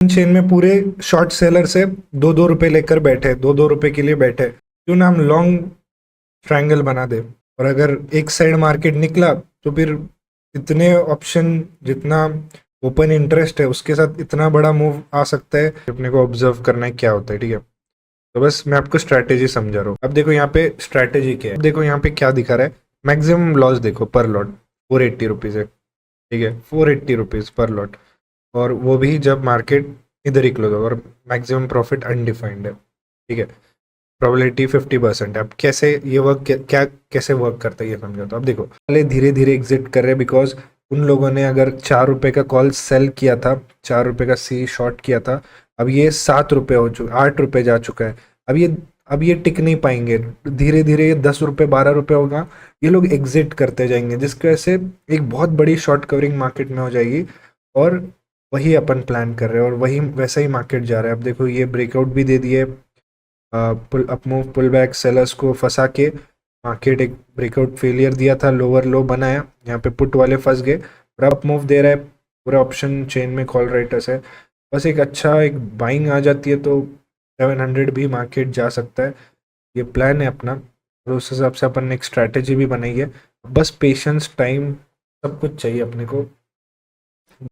Chain में पूरे short seller से 2-2 रुपए लेकर बैठे, 2-2 रुपए के लिए बैठे, क्यों ना हम लॉन्ग ट्रायंगल बना दे। और अगर एक साइड मार्केट निकला तो फिर इतने ऑप्शन, जितना ओपन इंटरेस्ट है उसके साथ इतना बड़ा मूव आ सकता है। अपने को ऑब्जर्व करना है क्या होता है, ठीक है। तो बस मैं आपको स्ट्रैटेजी समझा रहा हूँ। अब देखो यहाँ पे स्ट्रैटेजी क्या है, अब देखो यहाँ पे क्या दिखा रहा है। मैक्सिमम लॉस देखो पर लॉट 480 रुपीज़ है, ठीक है, 480 रुपीज़ पर लॉट। और वो भी जब मार्केट इधर ही क्लोज होगा, और मैक्सिमम प्रॉफिट अनडिफाइंड है, ठीक है। प्रोबेबिलिटी 50% है। अब कैसे ये वर्क, क्या कैसे वर्क करता है ये समझा। तो अब देखो पहले धीरे धीरे एग्जिट कर रहे, बिकॉज उन लोगों ने अगर 4 रुपए का कॉल सेल किया था, 4 रुपए का सी शॉर्ट किया था, अब ये 7 रुपए हो चुका, 8 रुपए जा चुका है। अब ये टिक नहीं पाएंगे, धीरे धीरे ये 10 रुपए 12 रुपए होगा, ये लोग एग्जिट करते जाएंगे, जिसकी वजह से एक बहुत बड़ी शॉर्ट कवरिंग मार्केट में हो जाएगी। और वही अपन प्लान कर रहे हैं, और वही वैसा ही मार्केट जा रहा है। अब देखो ये ब्रेकआउट भी दे दिए, pull up move pull back sellers को फंसा के मार्केट एक ब्रेकआउट फेलियर दिया था, लोअर लो बनाया, यहाँ पे पुट वाले फंस गए, और अप मूव दे रहा है। पूरा ऑप्शन चेन में कॉल राइटर्स है, बस एक अच्छा एक बाइंग आ जाती है तो 700 भी मार्केट जा सकता है। ये प्लान है अपना, और उस हिसाब से अपन ने एक स्ट्रैटेजी भी बनाई है। बस पेशेंस, टाइम, सब कुछ चाहिए अपने को।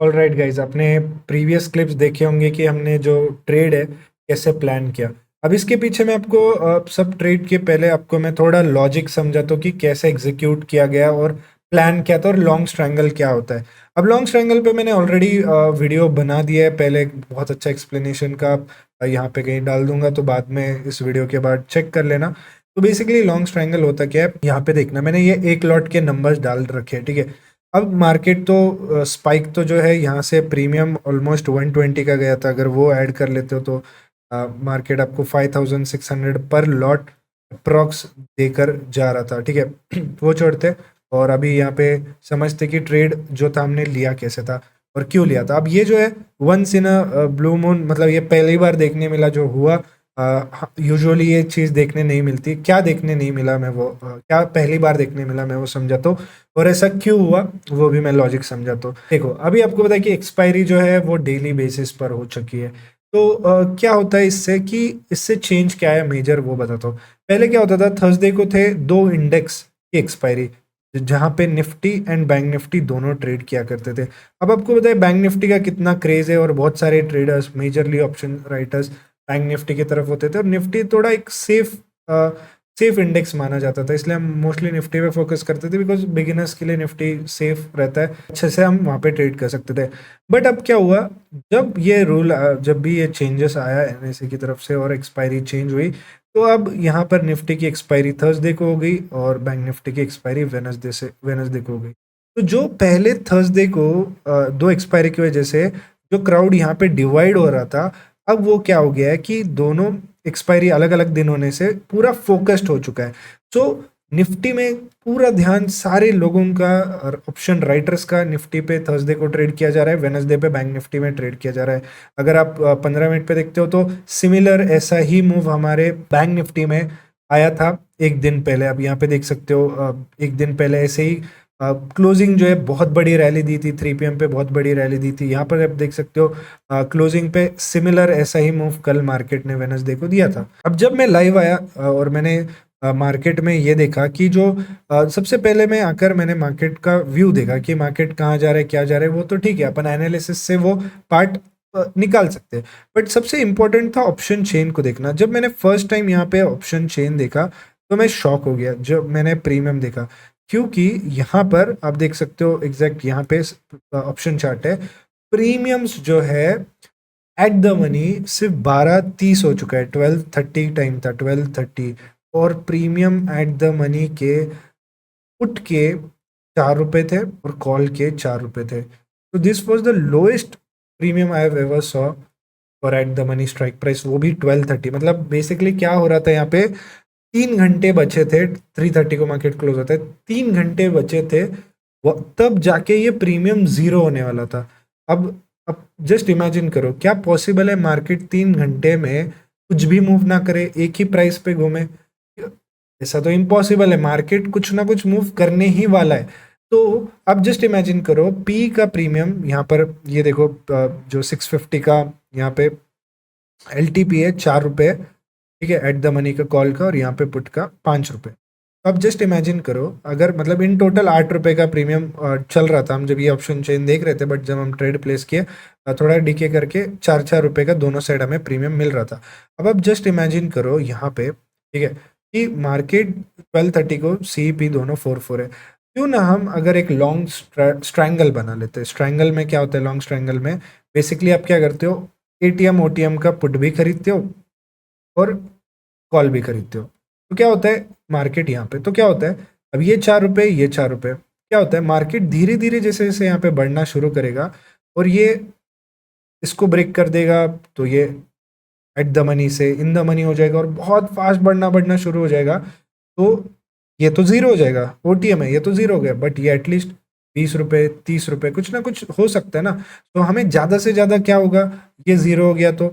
ऑल राइट गाइज, आपने प्रीवियस क्लिप्स देखे होंगे कि हमने जो ट्रेड है कैसे प्लान किया। अब इसके पीछे मैं आपको सब ट्रेड के पहले आपको मैं थोड़ा लॉजिक समझाता हूँ कि कैसे एग्जीक्यूट किया गया और प्लान क्या था, और लॉन्ग स्ट्रैंगल क्या होता है। अब लॉन्ग स्ट्रैंगल पे मैंने ऑलरेडी वीडियो बना दिया है पहले, एक बहुत अच्छा एक्सप्लेनेशन का, यहाँ पे कहीं डाल दूंगा, तो बाद में इस वीडियो के बाद चेक कर लेना। तो बेसिकली लॉन्ग स्ट्रैंगल होता क्या है, यहाँ पे देखना, मैंने ये एक लॉट के नंबर्स डाल रखे हैं, ठीक है। अब मार्केट तो स्पाइक तो जो है यहाँ से प्रीमियम ऑलमोस्ट 120 का गया था, अगर वो ऐड कर लेते हो तो मार्केट आपको 5600 पर लॉट अप्रॉक्स देकर जा रहा था, ठीक है। वो छोड़ते, और अभी यहाँ पे समझते कि ट्रेड जो था हमने लिया कैसे था और क्यों लिया था। अब ये जो है once in a blue moon, मतलब ये पहली बार देखने मिला जो हुआ। यूजुअली ये चीज़ देखने नहीं मिलती। क्या देखने नहीं मिला मैं वो क्या पहली बार देखने मिला मैं वो समझाता हूँ, और ऐसा क्यों हुआ वो भी मैं लॉजिक समझाता हूँ। देखो अभी आपको पता है कि एक्सपायरी जो है वो डेली बेसिस पर हो चुकी है। तो क्या होता है इससे, कि इससे चेंज क्या है मेजर वो बताता हूँ। पहले क्या होता था, थर्सडे को थे दो इंडेक्स की एक्सपायरी, जहाँ पे निफ्टी एंड बैंक निफ्टी दोनों ट्रेड किया करते थे। अब आपको पता है बैंक निफ्टी का कितना क्रेज है, और बहुत सारे traders, majorly option writers bank Nifty की तरफ होते थे, और निफ्टी थोड़ा एक सेफ इंडेक्स माना जाता था, इसलिए हम मोस्टली निफ्टी पे फोकस करते थे, बिकॉज बिगिनर्स के लिए निफ्टी सेफ रहता है, अच्छे से हम वहाँ पे ट्रेड कर सकते थे। बट अब क्या हुआ, जब ये रूल, जब भी ये चेंजेस आया एनएसई की तरफ से और एक्सपायरी चेंज हुई, तो अब यहाँ पर निफ्टी की एक्सपायरी थर्सडे को हो गई, और बैंक निफ्टी की एक्सपायरी वेनसडे को हो गई। तो जो पहले थर्सडे को दो एक्सपायरी की वजह से जो क्राउड यहाँ पे डिवाइड हो रहा था, अब वो क्या हो गया है कि दोनों एक्सपायरी अलग अलग दिन होने से पूरा फोकस्ड हो चुका है। सो निफ्टी में पूरा ध्यान सारे लोगों का, ऑप्शन राइटर्स का, निफ्टी पे थर्सडे को ट्रेड किया जा रहा है, वेनसडे पे बैंक निफ्टी में ट्रेड किया जा रहा है। अगर आप 15 मिनट पे देखते हो तो सिमिलर ऐसा ही मूव हमारे बैंक निफ्टी में आया था एक दिन पहले। आप यहाँ पे देख सकते हो, एक दिन पहले ऐसे ही क्लोजिंग जो है बहुत बड़ी रैली दी थी, 3 PM पे बहुत बड़ी रैली दी थी। यहाँ पर आप देख सकते हो क्लोजिंग पे सिमिलर ऐसा ही मूव कल मार्केट ने वेनसडे को दिया था। अब जब मैं लाइव आया और मैंने मार्केट में ये देखा कि जो सबसे पहले मैं आकर मैंने मार्केट का व्यू देखा कि मार्केट कहाँ जा रहा है, क्या जा रहा है, वो तो ठीक है, अपन एनालिसिस से वो पार्ट निकाल सकते हैं। बट सबसे इंपॉर्टेंट था ऑप्शन चेन को देखना। जब मैंने फर्स्ट टाइम यहाँ पे ऑप्शन चेन देखा तो मैं शॉक हो गया जब मैंने प्रीमियम देखा, क्योंकि यहाँ पर आप देख सकते हो एग्जैक्ट यहाँ पे ऑप्शन चार्ट है, प्रीमियम्स जो है एट द मनी सिर्फ 12:30 हो चुका है, 12:30 टाइम था, 12:30, और प्रीमियम एट द मनी के पुट के 4 रुपए थे और कॉल के 4 रुपए थे। तो this was the lowest premium I have ever saw for at the money strike price, वो भी 12:30। मतलब बेसिकली क्या हो रहा था यहाँ पे, 3 घंटे बचे थे, 3:30 को मार्केट क्लोज होता है, 3 घंटे बचे थे, तब जाके ये प्रीमियम जीरो होने वाला था। अब जस्ट इमेजिन करो, क्या पॉसिबल है मार्केट 3 घंटे में कुछ भी मूव ना करे, एक ही प्राइस पे घूमे? ऐसा तो इम्पॉसिबल है, मार्केट कुछ ना कुछ मूव करने ही वाला है। तो अब जस्ट इमेजिन करो, पी का प्रीमियम यहाँ पर ये देखो, जो 650 का यहाँ पे LTP है 4 रुपये, ठीक है, एट द मनी का कॉल का, और यहाँ पे पुट का 5 रुपये। तो अब जस्ट इमेजिन करो, अगर मतलब इन टोटल 8 रुपये का प्रीमियम चल रहा था हम जब ये ऑप्शन चेन देख रहे थे, बट जब हम ट्रेड प्लेस किए थोड़ा डीके करके 4-4 रुपये का दोनों साइड हमें प्रीमियम मिल रहा था। अब जस्ट इमेजिन करो यहाँ पे, ठीक है, कि मार्केट 12:30 को CP दोनों 4-4 है, क्यों ना हम अगर एक लॉन्ग स्ट्रैंगल बना लेते हैं। स्ट्रैंगल में क्या होता है, लॉन्ग स्ट्रैंगल में बेसिकली आप क्या करते हो, ATM OTM का पुट भी खरीदते हो और कॉल भी खरीदते हो। तो क्या होता है मार्केट यहाँ पे, तो क्या होता है, अब ये 4 रुपये, ये 4 रुपये, क्या होता है मार्केट धीरे धीरे जैसे जैसे यहाँ पे बढ़ना शुरू करेगा और ये इसको ब्रेक कर देगा, तो ये एट द मनी से इन द मनी हो जाएगा और बहुत फास्ट बढ़ना शुरू हो जाएगा। तो ये तो जीरो हो जाएगा, OTM है, ये तो जीरो हो गया, बट ये एटलीस्ट 20 रुपये 30 रुपये कुछ ना कुछ हो सकता है ना। तो हमें ज़्यादा से ज़्यादा क्या होगा, ये जीरो हो गया तो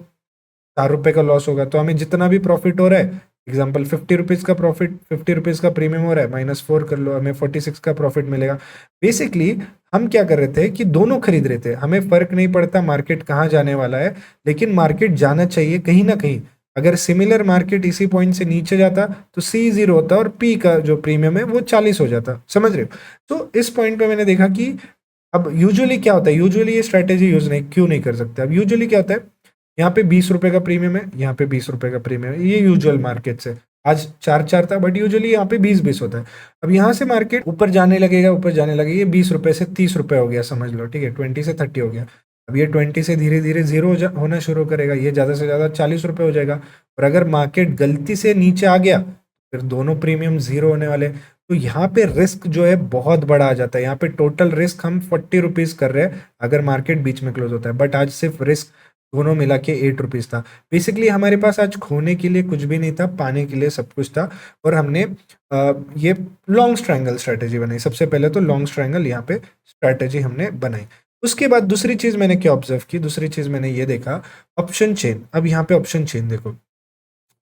4 रुपये का लॉस होगा, तो हमें जितना भी प्रॉफिट हो रहा है, एग्जाम्पल 50 रुपीज़ का प्रॉफिट, 50 रुपीज़ का प्रीमियम हो रहा है, -4 कर लो, हमें 46 का प्रॉफिट मिलेगा। बेसिकली हम क्या कर रहे थे कि दोनों खरीद रहे थे, हमें फर्क नहीं पड़ता मार्केट कहाँ जाने वाला है, लेकिन मार्केट जाना चाहिए कहीं ना कहीं। अगर सिमिलर मार्केट इसी पॉइंट से नीचे जाता तो C 0 होता और P का जो प्रीमियम है वो 40 हो जाता, समझ रहे हो। तो इस पॉइंट पे मैंने देखा कि अब यूजुअली क्या होता है, यूजुअली ये स्ट्रैटेजी यूज नहीं क्यों नहीं कर सकते। अब यूजुअली क्या होता है, यहाँ पे 20 रुपये का प्रीमियम है, यहाँ पे 20 रुपये का प्रीमियम है, ये यूजुअल मार्केट से आज 4-4 था, बट यूजुअली यहाँ पे 20-20 होता है। अब यहाँ से मार्केट ऊपर जाने लगेगा, ऊपर जाने लगेगा, ये 20 रुपये से 30 रुपये हो गया समझ लो, ठीक है, 20 से 30 हो गया। अब ये 20 से धीरे धीरे जीरो होना शुरू करेगा, ये ज़्यादा से ज़्यादा 40 रुपये हो जाएगा। और अगर मार्केट गलती से नीचे आ गया फिर दोनों प्रीमियम जीरो होने वाले। तो यहाँ पे रिस्क जो है बहुत बड़ा आ जाता है। यहाँ पे टोटल रिस्क हम 40 रुपीज़ कर रहे हैं अगर मार्केट बीच में क्लोज होता है, बट आज सिर्फ रिस्क दोनों मिला के 8 रुपीज़ था। बेसिकली हमारे पास आज खोने के लिए कुछ भी नहीं था, पाने के लिए सब कुछ था। और हमने ये लॉन्ग स्ट्रैंगल स्ट्रैटेजी बनाई। सबसे पहले तो लॉन्ग स्ट्रैंगल यहाँ पे स्ट्रैटेजी हमने बनाई। उसके बाद दूसरी चीज़ मैंने क्या ऑब्जर्व की, दूसरी चीज़ मैंने ये देखा ऑप्शन चेन। अब यहाँ पे ऑप्शन चेन देखो,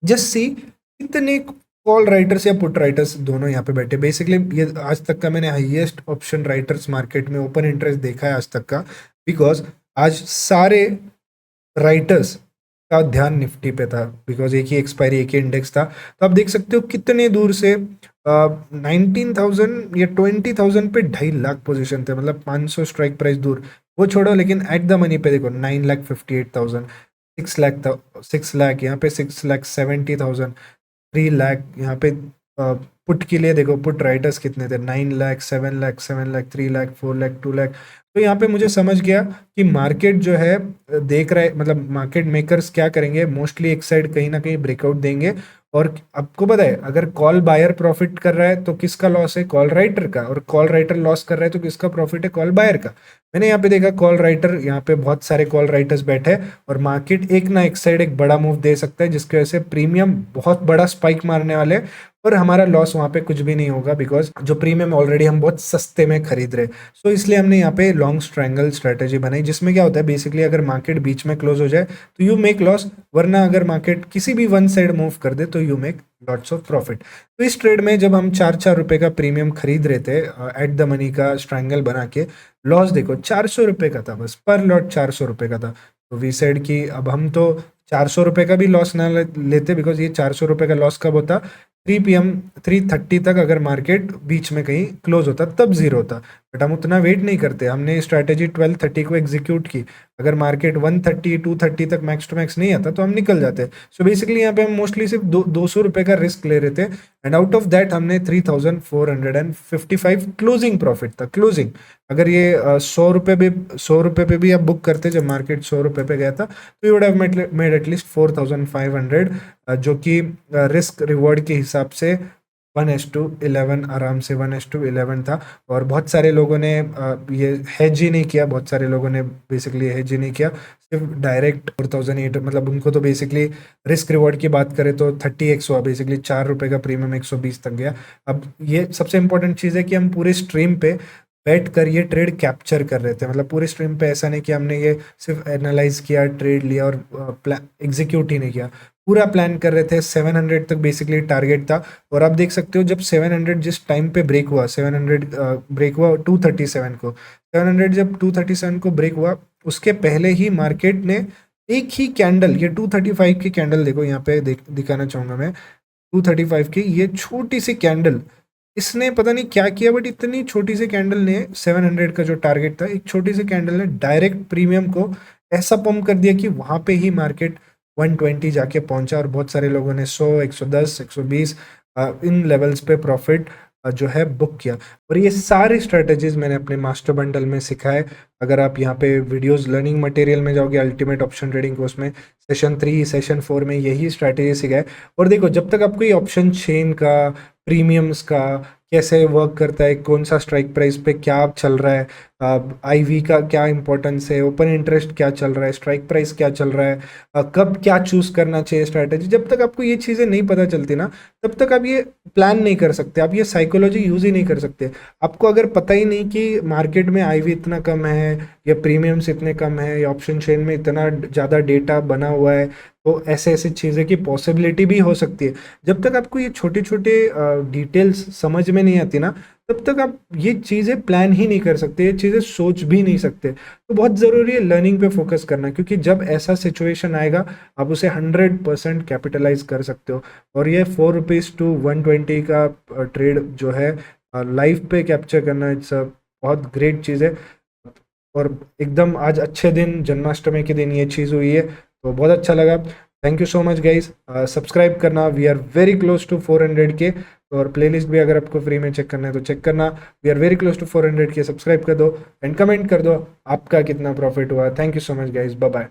जस्ट सी कितने कॉल राइटर्स या पुट राइटर्स दोनों यहाँ पे बैठे। बेसिकली ये आज तक का मैंने हाईएस्ट ऑप्शन राइटर्स मार्केट में ओपन इंटरेस्ट देखा है आज तक का, बिकॉज आज सारे राइटर्स का ध्यान निफ्टी पे था, बिकॉज एक ही एक्सपायरी एक ही इंडेक्स था। तो आप देख सकते हो कितने दूर से 19,000 या 20,000 पे 2.5 लाख पोजीशन थे, मतलब 500 स्ट्राइक प्राइस दूर, वो छोड़ो। लेकिन एट द मनी पे देखो 9,58,000, 6 लाख था, 6 लाख यहाँ पे, 6,70,000, 3 लाख यहाँ पे। पुट के लिए देखो पुट राइटर्स कितने थे, 9 लाख, 7 लाख, 7 लाख, 3 लाख, 4 लाख, 2 लाख। तो यहाँ पे मुझे समझ गया कि मार्केट जो है देख रहा है, मतलब मार्केट मेकर्स क्या करेंगे, मोस्टली एक साइड कहीं ना कहीं ब्रेकआउट देंगे। और आपको पता है अगर कॉल बायर प्रॉफिट कर रहा है तो किसका लॉस है, कॉल राइटर का, और कॉल राइटर लॉस कर रहा है तो किसका प्रॉफिट है, कॉल बायर का। मैंने यहाँ पे देखा कॉल राइटर, यहाँ पे बहुत सारे कॉल राइटर्स बैठे हैं और मार्केट एक ना एक साइड एक बड़ा मूव दे सकता है, जिसकी वजह से प्रीमियम बहुत बड़ा स्पाइक मारने वाले हैं और हमारा लॉस वहाँ पे कुछ भी नहीं होगा, बिकॉज जो प्रीमियम ऑलरेडी हम बहुत सस्ते में खरीद रहे। सो इसलिए हमने यहाँ पे लॉन्ग स्ट्रैंगल स्ट्रैटेजी बनाई, जिसमें क्या होता है बेसिकली अगर मार्केट बीच में क्लोज हो जाए तो यू मेक लॉस, वरना अगर मार्केट किसी भी वन साइड मूव कर दे तो you make lots of profit. तो इस ट्रेड में जब हम 4-4 रुपये का प्रीमियम खरीद रहे थे एट द मनी का स्ट्रैंगल बना के, लॉस देखो 400 रुपये का था, बस पर लॉट 400 रुपये का था। तो वी साइड की अब हम तो 400 रुपये का भी लॉस ना लेते, बिकॉज ये 400 रुपये का लॉस कब होता, 3 PM 3:30 तक अगर मार्केट बीच में कहीं क्लोज होता तब जीरो होता। बट हम उतना वेट नहीं करते, हमने स्ट्रैटेजी 12:30 को एग्जीक्यूट की। अगर मार्केट 1:30 2:30 तक मैक्स टू मैक्स नहीं आता तो हम निकल जाते। सो बेसिकली यहाँ पे हम मोस्टली सिर्फ 200 रुपये का रिस्क ले रहे थे, एंड आउट ऑफ दैट हमने 3,455 क्लोजिंग प्रॉफिट था, क्लोजिंग। अगर ये 100 रुपये पे भी आप बुक करते जब मार्केट 100 रुपये पे गया था, तो you would have made at least 4,500, जो कि रिस्क रिवॉर्ड के हिसाब से 1:11, आराम से 1:11 था। और बहुत सारे लोगों ने ये हेज ही नहीं किया, बहुत सारे लोगों ने बेसिकली हेज ही नहीं किया, सिर्फ डायरेक्ट 4,008, मतलब उनको तो बेसिकली रिस्क रिवॉर्ड की बात करें तो 30x हुआ, बेसिकली 4 रुपये का प्रीमियम 120 तक गया। अब ये सबसे इंपॉर्टेंट चीज़ है कि हम पूरे स्ट्रीम पे बैठ कर ये ट्रेड कैप्चर कर रहे थे, मतलब पूरे स्ट्रीम पे ऐसा नहीं कि हमने ये सिर्फ एनालाइज किया, ट्रेड लिया और एग्जीक्यूट ही नहीं किया, पूरा प्लान कर रहे थे। 700 तक बेसिकली टारगेट था। और आप देख सकते हो जब 700 जिस टाइम पे ब्रेक हुआ, 700 ब्रेक हुआ 237 को, 700 जब 237 को ब्रेक हुआ उसके पहले ही मार्केट ने एक ही कैंडल, ये 235 की कैंडल देखो यहाँ पे दिखाना चाहूँगा मैं, 235 की ये छोटी सी कैंडल, इसने पता नहीं क्या किया, बट इतनी छोटी सी कैंडल ने 700 का जो टारगेट था, एक छोटी सी कैंडल ने डायरेक्ट प्रीमियम को ऐसा पंप कर दिया कि वहाँ पे ही मार्केट 120 जाके पहुंचा, और बहुत सारे लोगों ने 100, 110, 120 इन लेवल्स पे प्रॉफिट जो है बुक किया। और ये सारी स्ट्रेटजीज मैंने अपने मास्टर बंडल में सिखाए। अगर आप यहाँ पे वीडियोस लर्निंग मटेरियल में जाओगे, अल्टीमेट ऑप्शन ट्रेडिंग कोर्स में सेशन 3, सेशन 4 में यही स्ट्रैटेजी सिखाए। और देखो, जब तक आपको ये ऑप्शन चेन का, प्रीमियम्स का कैसे वर्क करता है, कौन सा स्ट्राइक प्राइस पे क्या चल रहा है, आईवी का क्या इंपॉर्टेंस है, ओपन इंटरेस्ट क्या चल रहा है, स्ट्राइक प्राइस क्या चल रहा है, कब क्या चूज करना चाहिए स्ट्रैटेजी, जब तक आपको ये चीज़ें नहीं पता चलती ना, तब तक आप ये प्लान नहीं कर सकते, आप ये साइकोलॉजी यूज ही नहीं कर सकते। आपको अगर पता ही नहीं कि मार्केट में आईवी इतना कम है, या प्रीमियम्स इतने कम है, या ऑप्शन चेन में इतना ज़्यादा डेटा बना हुआ है, तो ऐसे ऐसी चीज़ें की पॉसिबिलिटी भी हो सकती है, जब तक आपको ये छोटे छोटे डिटेल्स समझ में नहीं आती ना, तब तक आप ये चीज़ें प्लान ही नहीं कर सकते, ये चीज़ें सोच भी नहीं सकते। तो बहुत ज़रूरी है लर्निंग पे फोकस करना, क्योंकि जब ऐसा सिचुएशन आएगा, आप उसे 100% कैपिटलाइज कर सकते हो। और ये 4 रुपीज़ टू 120 का ट्रेड जो है लाइफ पे कैप्चर करना, इट्स बहुत ग्रेट चीज़ है। और एकदम आज अच्छे दिन, जन्माष्टमी के दिन ये चीज़ हुई है, तो बहुत अच्छा लगा। Thank you so much guys, subscribe करना, we are very close to 400 K. और प्लेलिस्ट भी अगर आपको फ्री में चेक करना है तो चेक करना, we are very close to 400 के। सब्सक्राइब कर दो एंड कमेंट कर दो आपका कितना प्रॉफिट हुआ। Thank you so much guys, bye bye.